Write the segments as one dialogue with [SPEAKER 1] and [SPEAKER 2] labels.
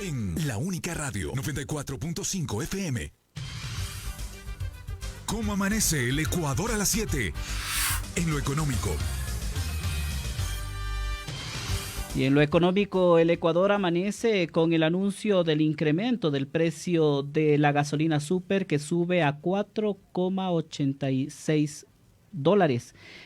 [SPEAKER 1] en La Única Radio 94.5 FM. ¿Cómo amanece el Ecuador a las 7? En lo económico.
[SPEAKER 2] Y en lo económico, el Ecuador amanece con el anuncio del incremento del precio de la gasolina súper que sube a $4,86.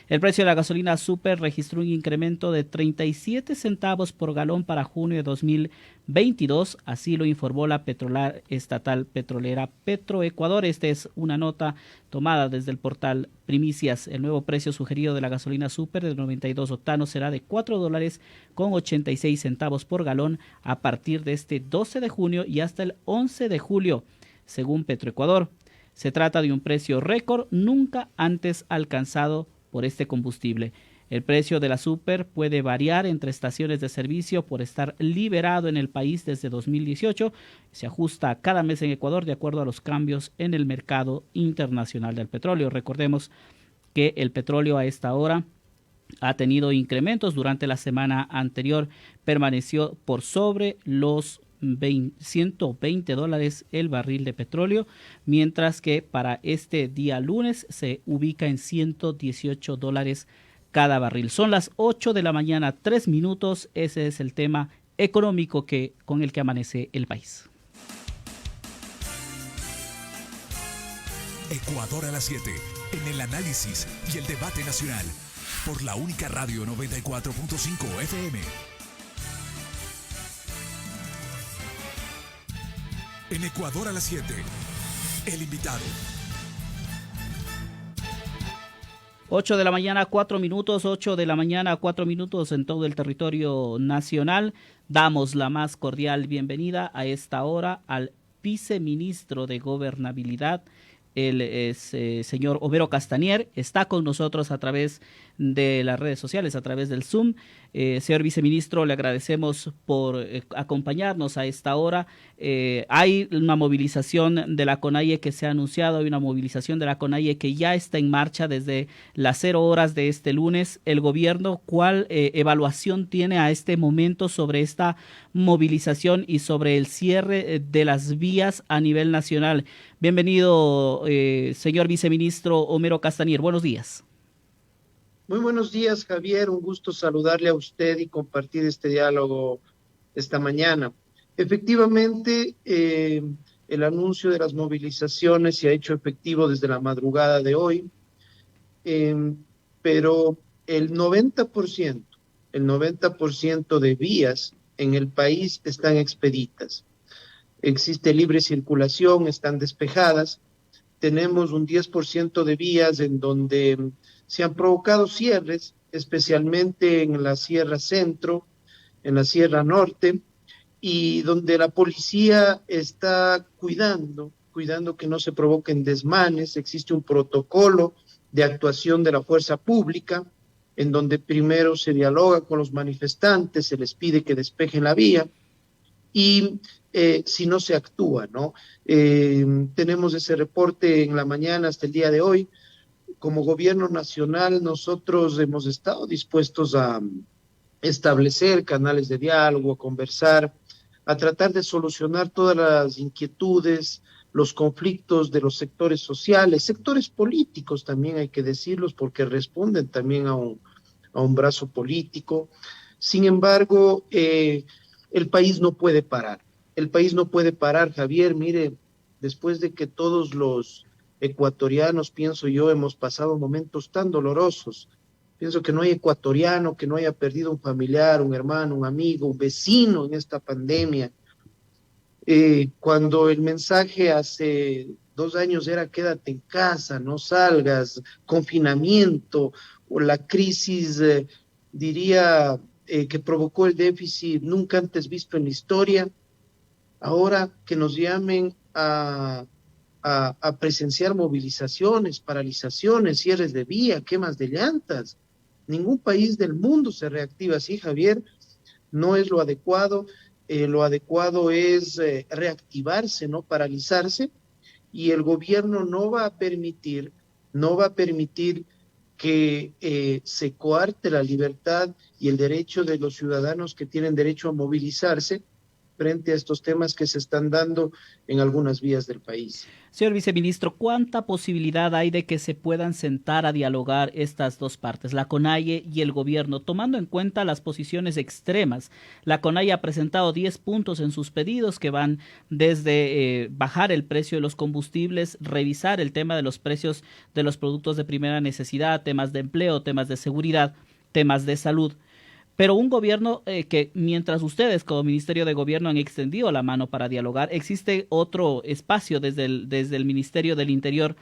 [SPEAKER 2] El precio de la gasolina súper registró un incremento de 37 centavos por galón para junio de 2022, así lo informó la petrolera estatal petrolera Petroecuador. Esta es una nota tomada desde el portal Primicias. El nuevo precio sugerido de la gasolina súper de 92 octanos será de $4,86 por galón a partir de este 12 de junio y hasta el 11 de julio, según Petroecuador. Se trata de un precio récord nunca antes alcanzado por este combustible. El precio de la súper puede variar entre estaciones de servicio por estar liberado en el país desde 2018. Se ajusta cada mes en Ecuador de acuerdo a los cambios en el mercado internacional del petróleo. Recordemos que el petróleo a esta hora ha tenido incrementos. Durante la semana anterior permaneció por sobre los $120 el barril de petróleo, mientras que para este día lunes se ubica en $118 cada barril. Son las 8 de la mañana, 3 minutos. Ese es el tema económico con el que amanece el país.
[SPEAKER 1] Ecuador a las 7, en el análisis y el debate nacional, por La Única Radio 94.5 FM. En Ecuador a las 7, el invitado.
[SPEAKER 2] 8 de la mañana, 4 minutos, 8 de la mañana, 4 minutos en todo el territorio nacional. Damos la más cordial bienvenida a esta hora al viceministro de Gobernabilidad, el señor Homero Castanier. Está con nosotros a través de las redes sociales, a través del Zoom. Señor viceministro, le agradecemos por acompañarnos a esta hora. Hay una movilización de la CONAIE que se ha anunciado, hay una movilización de la CONAIE que ya está en marcha desde las 0 horas de este lunes. El gobierno, ¿cuál evaluación tiene a este momento sobre esta movilización y sobre el cierre de las vías a nivel nacional? Bienvenido, señor viceministro Homero Castanier. Buenos días.
[SPEAKER 3] Muy buenos días, Javier. Un gusto saludarle a usted y compartir este diálogo esta mañana. Efectivamente, el anuncio de las movilizaciones se ha hecho efectivo desde la madrugada de hoy, pero el 90% de vías en el país están expeditas. Existe libre circulación, están despejadas. Tenemos un 10% de vías en donde se han provocado cierres, especialmente en la Sierra Centro, en la Sierra Norte, y donde la policía está cuidando que no se provoquen desmanes. Existe un protocolo de actuación de la fuerza pública, en donde primero se dialoga con los manifestantes, se les pide que despejen la vía, y si no se actúa, ¿no? Tenemos ese reporte en la mañana hasta el día de hoy. Como gobierno nacional, nosotros hemos estado dispuestos a establecer canales de diálogo, a conversar, a tratar de solucionar todas las inquietudes, los conflictos de los sectores sociales, sectores políticos también hay que decirlos, porque responden también a un brazo político. Sin embargo, el país no puede parar. El país no puede parar, Javier. Mire, después de que todos los ecuatorianos, pienso yo, hemos pasado momentos tan dolorosos. Pienso que no hay ecuatoriano que no haya perdido un familiar, un hermano, un amigo, un vecino en esta pandemia. Cuando el mensaje hace 2 años era quédate en casa, no salgas, confinamiento, o la crisis, diría, que provocó el déficit nunca antes visto en la historia, ahora que nos llamen a presenciar movilizaciones, paralizaciones, cierres de vía, quemas de llantas. Ningún país del mundo se reactiva así, Javier. No es lo adecuado. Lo adecuado es reactivarse, no paralizarse, y el gobierno no va a permitir que se coarte la libertad y el derecho de los ciudadanos que tienen derecho a movilizarse frente a estos temas que se están dando en algunas vías del país.
[SPEAKER 2] Señor viceministro, ¿cuánta posibilidad hay de que se puedan sentar a dialogar estas dos partes, la CONAIE y el gobierno, tomando en cuenta las posiciones extremas? La CONAIE ha presentado 10 puntos en sus pedidos que van desde bajar el precio de los combustibles, revisar el tema de los precios de los productos de primera necesidad, temas de empleo, temas de seguridad, temas de salud. Pero un gobierno que mientras ustedes como Ministerio de Gobierno han extendido la mano para dialogar, existe otro espacio desde el Ministerio del Interior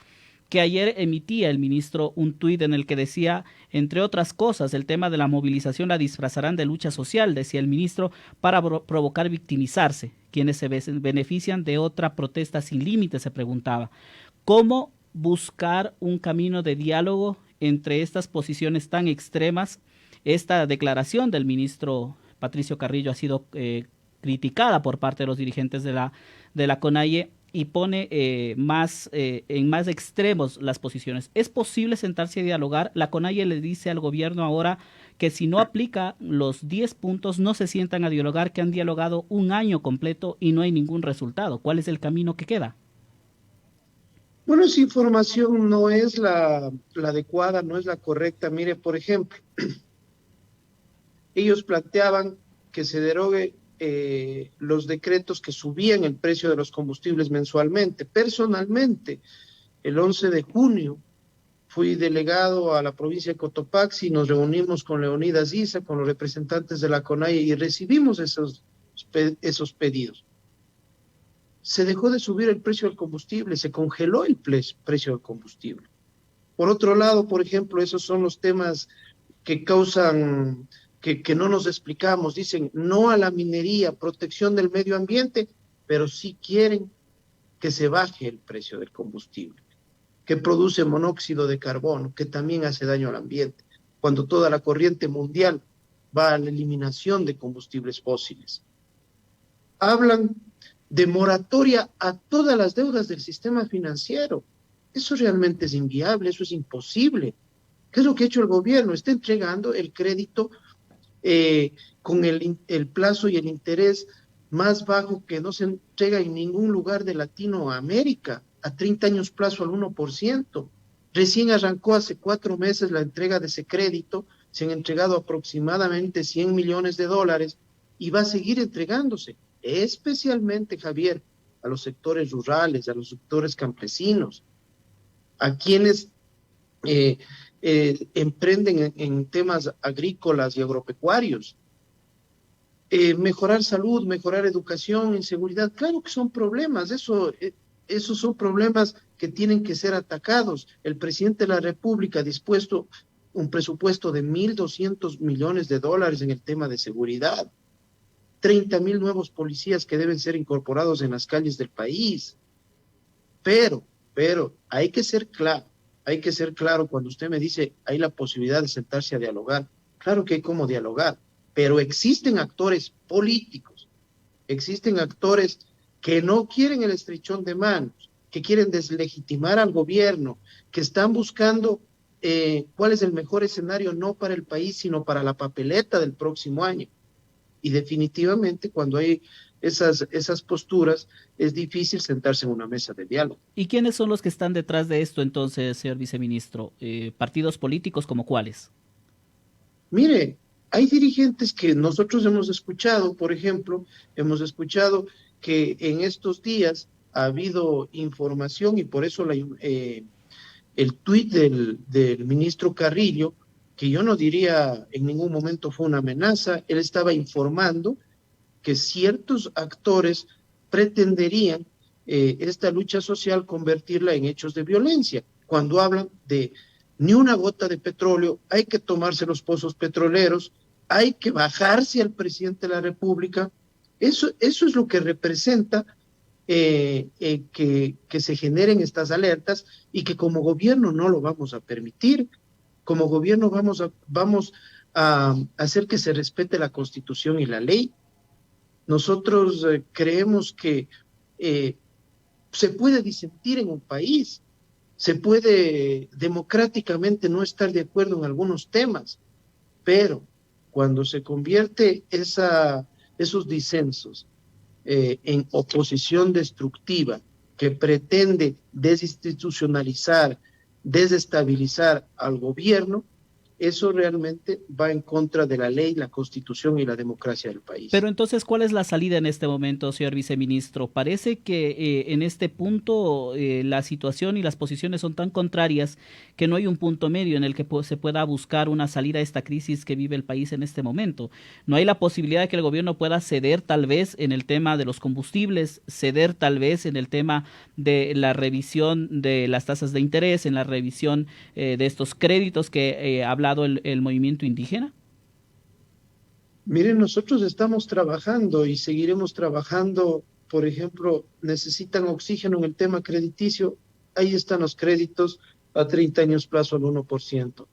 [SPEAKER 2] que ayer emitía el ministro un tuit en el que decía, entre otras cosas, el tema de la movilización la disfrazarán de lucha social, decía el ministro, para provocar victimizarse. Quienes se benefician de otra protesta sin límites, se preguntaba. ¿Cómo buscar un camino de diálogo entre estas posiciones tan extremas? Esta declaración del ministro Patricio Carrillo ha sido criticada por parte de los dirigentes de la CONAIE y pone en más extremos las posiciones. ¿Es posible sentarse a dialogar? La CONAIE le dice al gobierno ahora que si no aplica los 10 puntos no se sientan a dialogar, que han dialogado un año completo y no hay ningún resultado. ¿Cuál es el camino que queda?
[SPEAKER 3] Bueno, esa información no es la adecuada, no es la correcta. Mire, por ejemplo, ellos planteaban que se derogue los decretos que subían el precio de los combustibles mensualmente. Personalmente, el 11 de junio fui delegado a la provincia de Cotopaxi, nos reunimos con Leonidas Issa, con los representantes de la CONAIE y recibimos esos pedidos. Se dejó de subir el precio del combustible, se congeló el precio del combustible. Por otro lado, por ejemplo, esos son los temas que causan que no nos explicamos. Dicen no a la minería, protección del medio ambiente, pero sí quieren que se baje el precio del combustible, que produce monóxido de carbono, que también hace daño al ambiente, cuando toda la corriente mundial va a la eliminación de combustibles fósiles. Hablan de moratoria a todas las deudas del sistema financiero. Eso realmente es inviable, eso es imposible. ¿Qué es lo que ha hecho el gobierno? Está entregando el crédito con el plazo y el interés más bajo que no se entrega en ningún lugar de Latinoamérica, a 30 años plazo al 1%. Recién arrancó hace 4 meses la entrega de ese crédito, se han entregado aproximadamente $100 millones y va a seguir entregándose, especialmente, Javier, a los sectores rurales, a los sectores campesinos, a quienes emprenden en temas agrícolas y agropecuarios. Mejorar salud, mejorar educación, inseguridad, claro que son problemas, esos son problemas que tienen que ser atacados. El presidente de la República ha dispuesto un presupuesto de $1.200 millones en el tema de seguridad, 30,000 nuevos policías que deben ser incorporados en las calles del país. Pero hay que ser claro cuando usted me dice hay la posibilidad de sentarse a dialogar. Claro que hay cómo dialogar, pero existen actores políticos, existen actores que no quieren el estrechón de manos, que quieren deslegitimar al gobierno, que están buscando cuál es el mejor escenario no para el país, sino para la papeleta del próximo año. Y definitivamente cuando hay esas posturas es difícil sentarse en una mesa de diálogo.
[SPEAKER 2] ¿Y quiénes son los que están detrás de esto entonces, señor viceministro? ¿Partidos políticos como cuáles?
[SPEAKER 3] Mire, hay dirigentes que nosotros hemos escuchado, por ejemplo, hemos escuchado que en estos días ha habido información y por eso el tuit del ministro Carrillo, que yo no diría en ningún momento fue una amenaza, él estaba informando que ciertos actores pretenderían esta lucha social convertirla en hechos de violencia. Cuando hablan de ni una gota de petróleo, hay que tomarse los pozos petroleros, hay que bajarse al presidente de la República. Eso es lo que representa que se generen estas alertas y que como gobierno no lo vamos a permitir. Como gobierno vamos a hacer que se respete la Constitución y la ley. Nosotros creemos que se puede disentir en un país, se puede democráticamente no estar de acuerdo en algunos temas, pero cuando se convierte esos disensos en oposición destructiva que pretende desinstitucionalizar, desestabilizar al gobierno, eso realmente va en contra de la ley, la constitución y la democracia del país.
[SPEAKER 2] Pero entonces, ¿cuál es la salida en este momento, señor viceministro? Parece que en este punto la situación y las posiciones son tan contrarias que no hay un punto medio en el que se pueda buscar una salida a esta crisis que vive el país en este momento. No hay la posibilidad de que el gobierno pueda ceder tal vez en el tema de los combustibles, ceder tal vez en el tema de la revisión de las tasas de interés, en la revisión de estos créditos que ha hablado el movimiento indígena.
[SPEAKER 3] Miren, nosotros estamos trabajando y seguiremos trabajando. Por ejemplo, necesitan oxígeno en el tema crediticio. Ahí están los créditos a 30 años plazo al 1%.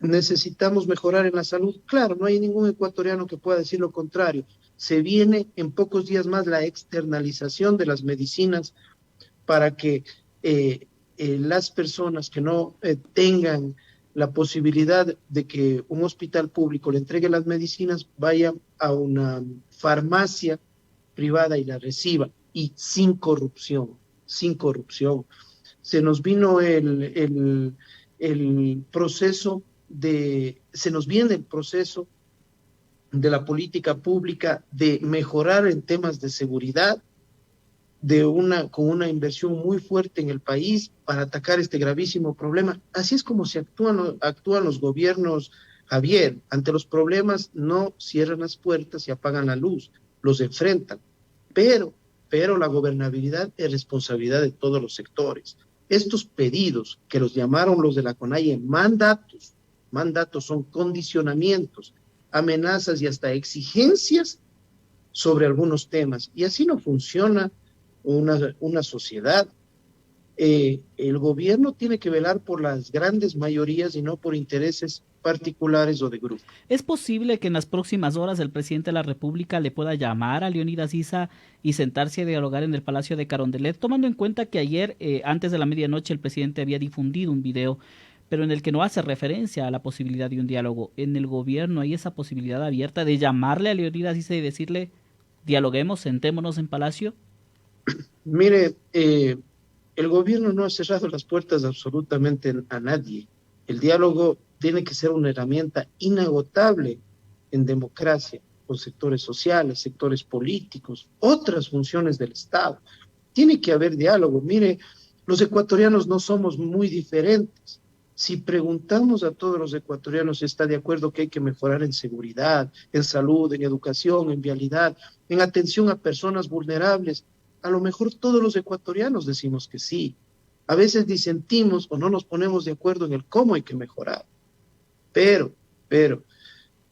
[SPEAKER 3] Necesitamos mejorar en la salud. Claro, no hay ningún ecuatoriano que pueda decir lo contrario. Se viene en pocos días más la externalización de las medicinas para que las personas que no tengan la posibilidad de que un hospital público le entregue las medicinas, vaya a una farmacia privada y la reciba, y sin corrupción, sin corrupción. Se nos vino el proceso se nos viene el proceso de la política pública de mejorar en temas de seguridad, con una inversión muy fuerte en el país para atacar este gravísimo problema. Así es como se actúan los gobiernos, Javier. Ante los problemas no cierran las puertas y apagan la luz, los enfrentan. Pero la gobernabilidad es responsabilidad de todos los sectores. Estos pedidos, que los llamaron los de la CONAIE mandatos son condicionamientos, amenazas y hasta exigencias sobre algunos temas. Y así no funciona una sociedad. El gobierno tiene que velar por las grandes mayorías y no por intereses particulares o de grupo.
[SPEAKER 2] ¿Es posible que en las próximas horas el presidente de la República le pueda llamar a Leonidas Issa y sentarse a dialogar en el Palacio de Carondelet, tomando en cuenta que ayer, antes de la medianoche, el presidente había difundido un video, pero en el que no hace referencia a la posibilidad de un diálogo? ¿En el gobierno hay esa posibilidad abierta de llamarle a Leonidas Issa y decirle, dialoguemos, sentémonos en Palacio?
[SPEAKER 3] Mire, el gobierno no ha cerrado las puertas absolutamente a nadie. El diálogo tiene que ser una herramienta inagotable en democracia, con sectores sociales, sectores políticos, otras funciones del Estado. Tiene que haber diálogo. Mire, los ecuatorianos no somos muy diferentes. Si preguntamos a todos los ecuatorianos si está de acuerdo que hay que mejorar en seguridad, en salud, en educación, en vialidad, en atención a personas vulnerables, a lo mejor todos los ecuatorianos decimos que sí. A veces disentimos o no nos ponemos de acuerdo en el cómo hay que mejorar. Pero,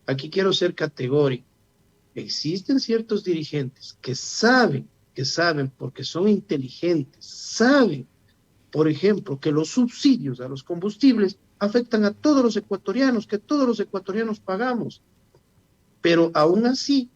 [SPEAKER 3] aquí quiero ser categórico. Existen ciertos dirigentes que saben, porque son inteligentes, saben, por ejemplo, que los subsidios a los combustibles afectan a todos los ecuatorianos, que todos los ecuatorianos pagamos. Pero aún así,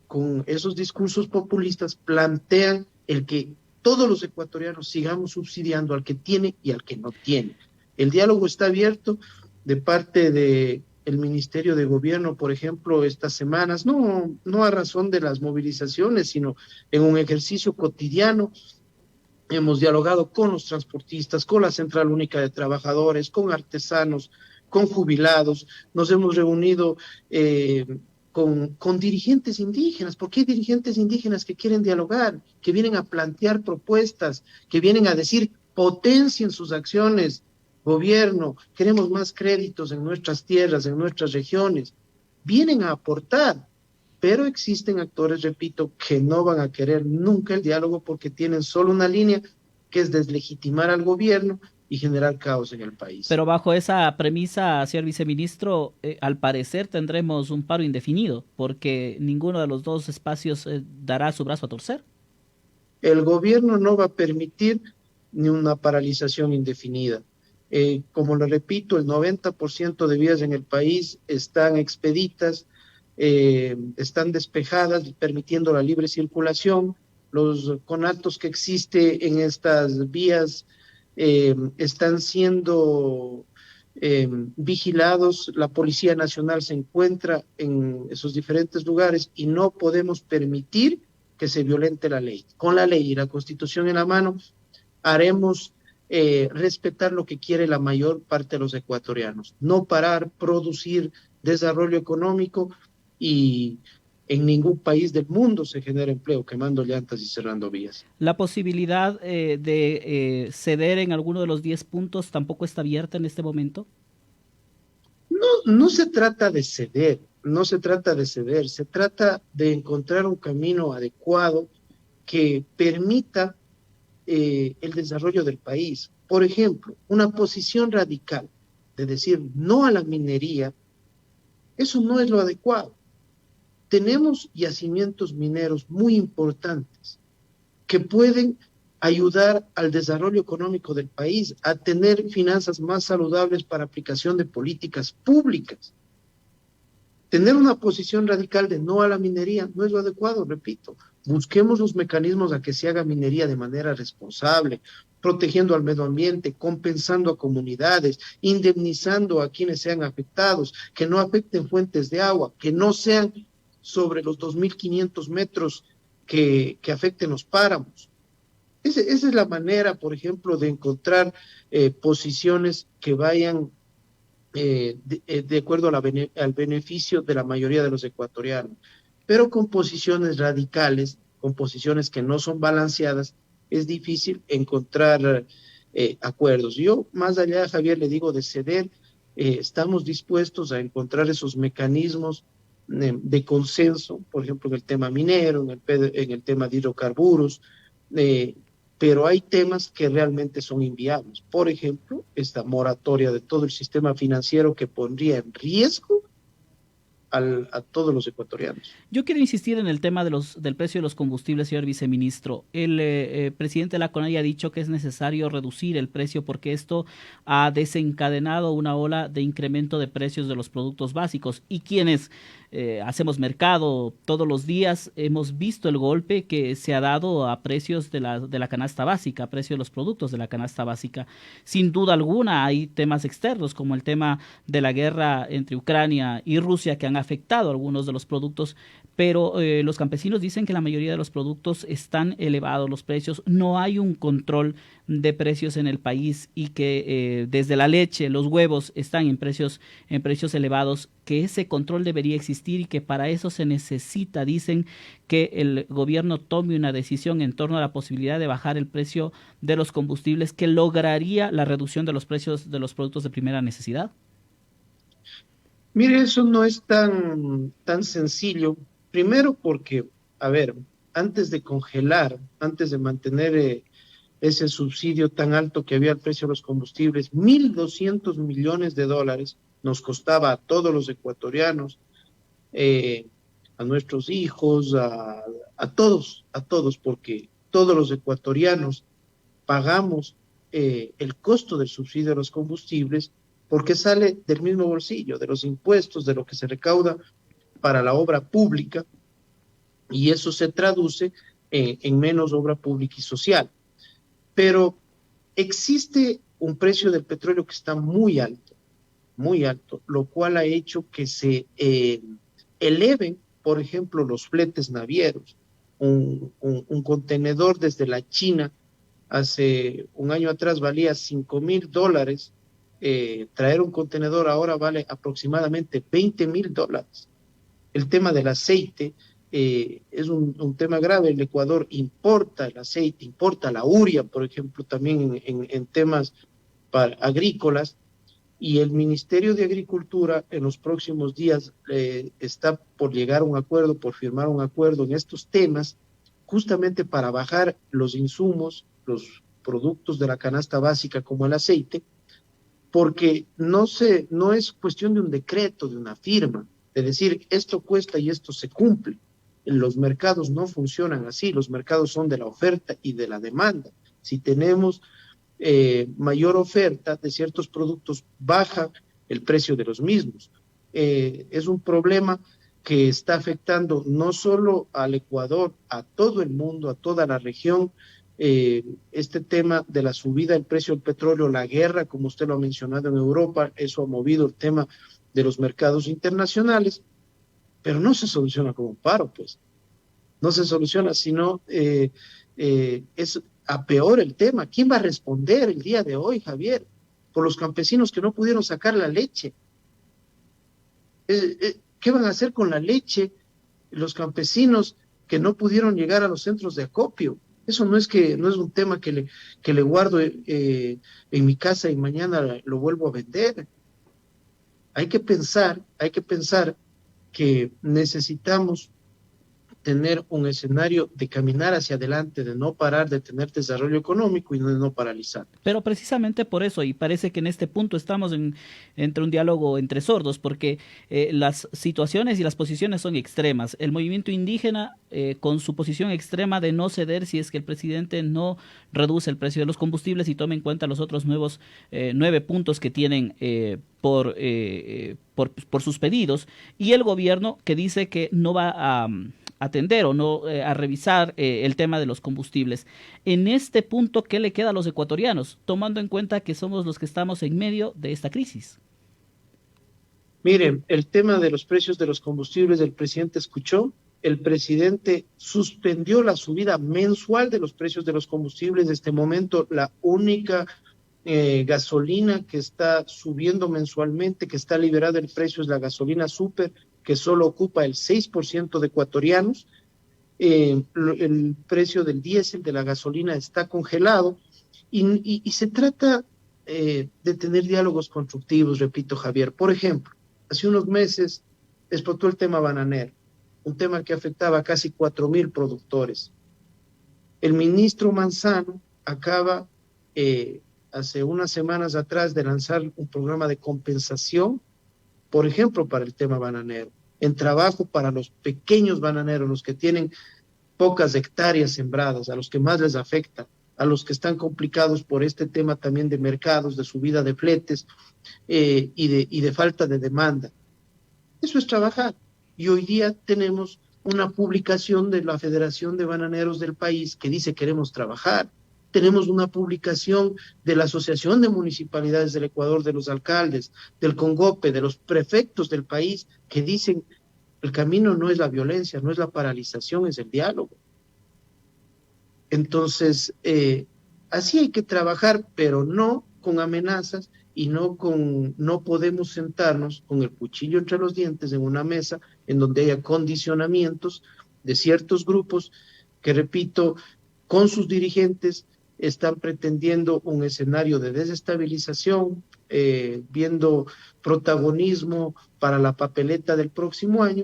[SPEAKER 3] con esos discursos populistas plantean el que todos los ecuatorianos sigamos subsidiando al que tiene y al que no tiene. El diálogo está abierto de parte del Ministerio de Gobierno, por ejemplo, estas semanas, no a razón de las movilizaciones, sino en un ejercicio cotidiano. Hemos dialogado con los transportistas, con la Central Única de Trabajadores, con artesanos, con jubilados. Nos hemos reunido con dirigentes indígenas, porque hay dirigentes indígenas que quieren dialogar, que vienen a plantear propuestas, que vienen a decir, potencien sus acciones, gobierno, queremos más créditos en nuestras tierras, en nuestras regiones. Vienen a aportar, pero existen actores, repito, que no van a querer nunca el diálogo porque tienen solo una línea, que es deslegitimar al gobierno y generar caos en el país.
[SPEAKER 2] Pero bajo esa premisa, señor viceministro, al parecer tendremos un paro indefinido, porque ninguno de los dos espacios dará su brazo a torcer.
[SPEAKER 3] El gobierno no va a permitir ni una paralización indefinida. Como le repito, el 90% de vías en el país están expeditas, están despejadas, permitiendo la libre circulación. Los conatos que existen en estas vías están siendo vigilados, la Policía Nacional se encuentra en esos diferentes lugares y no podemos permitir que se violente la ley. Con la ley y la Constitución en la mano, haremos respetar lo que quiere la mayor parte de los ecuatorianos, no parar, producir desarrollo económico y en ningún país del mundo se genera empleo quemando llantas y cerrando vías.
[SPEAKER 2] La posibilidad de ceder en alguno de los 10 puntos tampoco está abierta en este momento.
[SPEAKER 3] No se trata de ceder, no se trata de ceder, se trata de encontrar un camino adecuado que permita el desarrollo del país. Por ejemplo, una posición radical de decir no a la minería, eso no es lo adecuado. Tenemos yacimientos mineros muy importantes que pueden ayudar al desarrollo económico del país, a tener finanzas más saludables para aplicación de políticas públicas. Tener una posición radical de no a la minería no es lo adecuado, repito. Busquemos los mecanismos a que se haga minería de manera responsable, protegiendo al medio ambiente, compensando a comunidades, indemnizando a quienes sean afectados, que no afecten fuentes de agua, que no sean sobre los 2.500 metros que afecten los páramos. Esa es la manera, por ejemplo, de encontrar posiciones que vayan de acuerdo al beneficio de la mayoría de los ecuatorianos, pero con posiciones radicales, con posiciones que no son balanceadas, es difícil encontrar acuerdos. Yo, más allá, Javier, le digo de ceder, estamos dispuestos a encontrar esos mecanismos de consenso, por ejemplo, en el tema minero, en el tema de hidrocarburos, pero hay temas que realmente son inviables. Por ejemplo, esta moratoria de todo el sistema financiero que pondría en riesgo a todos los ecuatorianos.
[SPEAKER 2] Yo quiero insistir en el tema del precio de los combustibles, señor viceministro. El presidente de la CONADI ha dicho que es necesario reducir el precio porque esto ha desencadenado una ola de incremento de precios de los productos básicos. Y quienes hacemos mercado todos los días hemos visto el golpe que se ha dado a precios de la canasta básica, a precios de los productos de la canasta básica. Sin duda alguna hay temas externos como el tema de la guerra entre Ucrania y Rusia que han afectado algunos de los productos, pero los campesinos dicen que la mayoría de los productos están elevados los precios, no hay un control de precios en el país y que desde la leche, los huevos están en precios elevados, que ese control debería existir y que para eso se necesita, dicen, que el gobierno tome una decisión en torno a la posibilidad de bajar el precio de los combustibles que lograría la reducción de los precios de los productos de primera necesidad.
[SPEAKER 3] Mire, eso no es tan sencillo. Primero porque, a ver, antes de congelar, antes de mantener ese subsidio tan alto que había al precio de los combustibles, 1.200 millones de dólares nos costaba a todos los ecuatorianos, a nuestros hijos, a todos, porque todos los ecuatorianos pagamos el costo del subsidio de los combustibles porque sale del mismo bolsillo, de los impuestos, de lo que se recauda para la obra pública, y eso se traduce en menos obra pública y social. Pero existe un precio del petróleo que está muy alto, lo cual ha hecho que se eleven, por ejemplo, los fletes navieros. Un contenedor desde la China hace un año atrás valía $5,000, traer un contenedor ahora vale aproximadamente $20,000. El tema del aceite es un tema grave. El Ecuador importa el aceite, importa la urea, por ejemplo, también en temas agrícolas, y el Ministerio de Agricultura en los próximos días está por llegar a un acuerdo, por firmar un acuerdo en estos temas, justamente para bajar los insumos, los productos de la canasta básica como el aceite, porque no es cuestión de un decreto, de una firma, de decir esto cuesta y esto se cumple. Los mercados no funcionan así, los mercados son de la oferta y de la demanda. Si tenemos mayor oferta de ciertos productos, baja el precio de los mismos. Es un problema que está afectando no solo al Ecuador, a todo el mundo, a toda la región, este tema de la subida del precio del petróleo, la guerra, como usted lo ha mencionado en Europa, eso ha movido el tema de los mercados internacionales, pero no se soluciona con un paro, pues. No se soluciona, sino es a peor el tema. ¿Quién va a responder el día de hoy, Javier, por los campesinos que no pudieron sacar la leche? ¿Qué van a hacer con la leche los campesinos que no pudieron llegar a los centros de acopio? Eso no es un tema que le guardo en mi casa y mañana lo vuelvo a vender. Hay que pensar que necesitamos tener un escenario de caminar hacia adelante, de no parar, de tener desarrollo económico y de no paralizar.
[SPEAKER 2] Pero precisamente por eso, y parece que en este punto estamos entre un diálogo entre sordos, porque las situaciones y las posiciones son extremas. El movimiento indígena, con su posición extrema de no ceder si es que el presidente no reduce el precio de los combustibles y tome en cuenta los otros 9 puntos que tienen por sus pedidos, y el gobierno que dice que no va a atender o no a revisar el tema de los combustibles. En este punto, ¿qué le queda a los ecuatorianos, tomando en cuenta que somos los que estamos en medio de esta crisis?
[SPEAKER 3] Miren, el tema de los precios de los combustibles, el presidente escuchó, el presidente suspendió la subida mensual de los precios de los combustibles. En este momento, la única gasolina que está subiendo mensualmente, que está liberada el precio, es la gasolina súper, que solo ocupa el 6% de ecuatorianos. El precio del diésel, de la gasolina, está congelado y se trata de tener diálogos constructivos, repito, Javier. Por ejemplo, hace unos meses explotó el tema bananero, un tema que afectaba a casi 4,000 productores. El ministro Manzano acaba hace unas semanas atrás de lanzar un programa de compensación, por ejemplo, para el tema bananero, en trabajo para los pequeños bananeros, los que tienen pocas hectáreas sembradas, a los que más les afecta, a los que están complicados por este tema también de mercados, de subida de fletes y de falta de demanda. Eso es trabajar. Y hoy día tenemos una publicación de la Federación de Bananeros del país que dice queremos trabajar. Tenemos una publicación de la Asociación de Municipalidades del Ecuador, de los alcaldes, del CONGOPE, de los prefectos del país, que dicen el camino no es la violencia, no es la paralización, es el diálogo. Entonces, así hay que trabajar, pero no con amenazas y no podemos sentarnos con el cuchillo entre los dientes en una mesa en donde haya condicionamientos de ciertos grupos que, repito, con sus dirigentes están pretendiendo un escenario de desestabilización, viendo protagonismo para la papeleta del próximo año,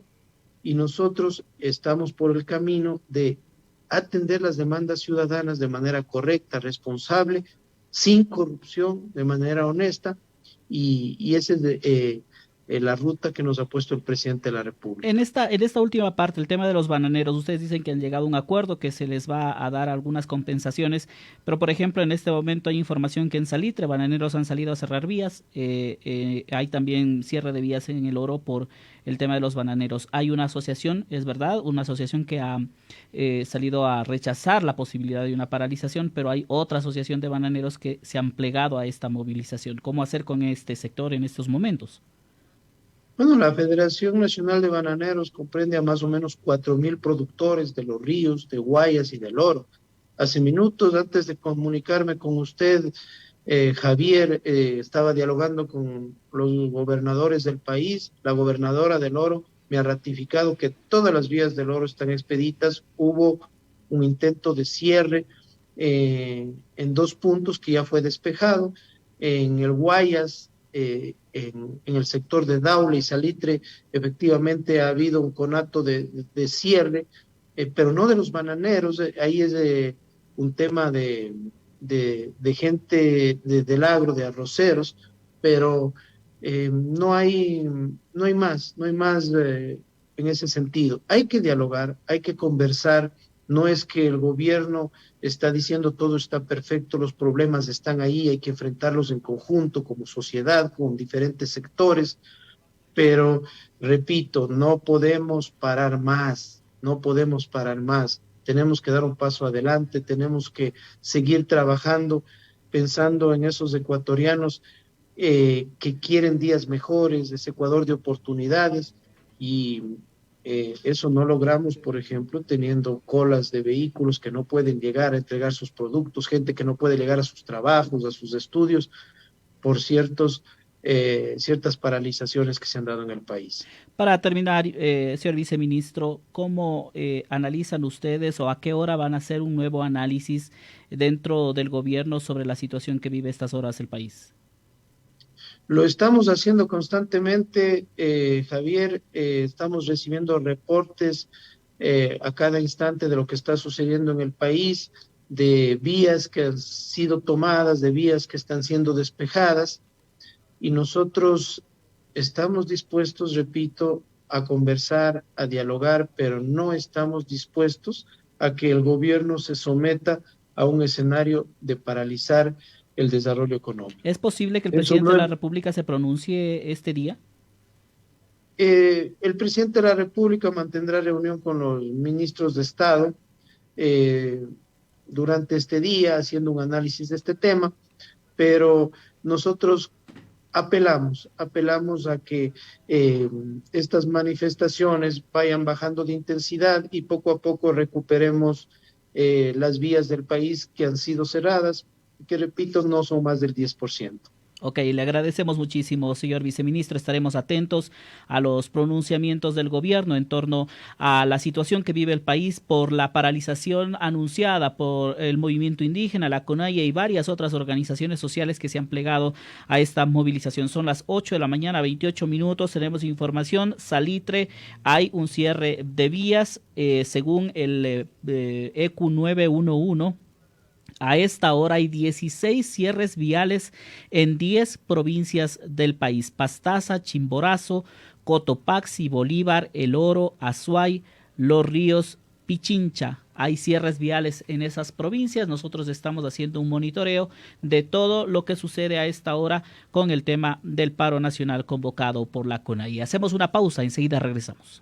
[SPEAKER 3] y nosotros estamos por el camino de atender las demandas ciudadanas de manera correcta, responsable, sin corrupción, de manera honesta, y esa es la ruta que nos ha puesto el presidente de la República.
[SPEAKER 2] En esta última parte, el tema de los bananeros, ustedes dicen que han llegado a un acuerdo, que se les va a dar algunas compensaciones, pero por ejemplo en este momento hay información que en Salitre bananeros han salido a cerrar vías, hay también cierre de vías en el Oro por el tema de los bananeros. Hay una asociación, es verdad, una asociación que ha salido a rechazar la posibilidad de una paralización, pero hay otra asociación de bananeros que se han plegado a esta movilización. ¿Cómo hacer con este sector en estos momentos?
[SPEAKER 3] Bueno, la Federación Nacional de Bananeros comprende a más o menos 4,000 productores de Los Ríos, de Guayas y del Oro. Hace minutos, antes de comunicarme con usted, Javier, estaba dialogando con los gobernadores del país. La gobernadora del Oro me ha ratificado que todas las vías del Oro están expeditas. Hubo un intento de cierre en 2 puntos que ya fue despejado. En el Guayas, en el sector de Daule y Salitre, efectivamente ha habido un conato de cierre, pero no de los bananeros. Ahí es un tema de gente del agro, de arroceros, pero no hay más en ese sentido. Hay que dialogar, hay que conversar. No es que el gobierno está diciendo todo está perfecto, los problemas están ahí, hay que enfrentarlos en conjunto, como sociedad, con diferentes sectores, pero repito, no podemos parar más, no podemos parar más. tenemos que dar un paso adelante, tenemos que seguir trabajando, pensando en esos ecuatorianos que quieren días mejores, ese Ecuador de oportunidades, y eso no logramos, por ejemplo, teniendo colas de vehículos que no pueden llegar a entregar sus productos, gente que no puede llegar a sus trabajos, a sus estudios, por ciertas paralizaciones que se han dado en el país.
[SPEAKER 2] Para terminar, señor viceministro, ¿cómo analizan ustedes o a qué hora van a hacer un nuevo análisis dentro del gobierno sobre la situación que vive estas horas el país?
[SPEAKER 3] Lo estamos haciendo constantemente, Javier. Estamos recibiendo reportes a cada instante de lo que está sucediendo en el país, de vías que han sido tomadas, de vías que están siendo despejadas, y nosotros estamos dispuestos, repito, a conversar, a dialogar, pero no estamos dispuestos a que el gobierno se someta a un escenario de paralizar el desarrollo económico.
[SPEAKER 2] ¿Es posible que el
[SPEAKER 3] Eso
[SPEAKER 2] presidente
[SPEAKER 3] no
[SPEAKER 2] de
[SPEAKER 3] es,
[SPEAKER 2] la República se pronuncie este día?
[SPEAKER 3] el presidente de la República mantendrá reunión con los ministros de Estado eh, durante este día, haciendo un análisis de este tema, pero nosotros apelamos a que estas manifestaciones vayan bajando de intensidad y poco a poco recuperemos las vías del país que han sido cerradas, que repito, no son más del 10%.
[SPEAKER 2] Ok, le agradecemos muchísimo, señor viceministro. Estaremos atentos a los pronunciamientos del gobierno en torno a la situación que vive el país por la paralización anunciada por el movimiento indígena, la CONAIE y varias otras organizaciones sociales que se han plegado a esta movilización. Son las 8 de la mañana, 28 minutos. Tenemos información. Salitre, hay un cierre de vías según el EQ 911. A esta hora hay 16 cierres viales en 10 provincias del país: Pastaza, Chimborazo, Cotopaxi, Bolívar, El Oro, Azuay, Los Ríos, Pichincha. Hay cierres viales en esas provincias. Nosotros estamos haciendo un monitoreo de todo lo que sucede a esta hora con el tema del paro nacional convocado por la CONAIE. Hacemos una pausa, enseguida regresamos.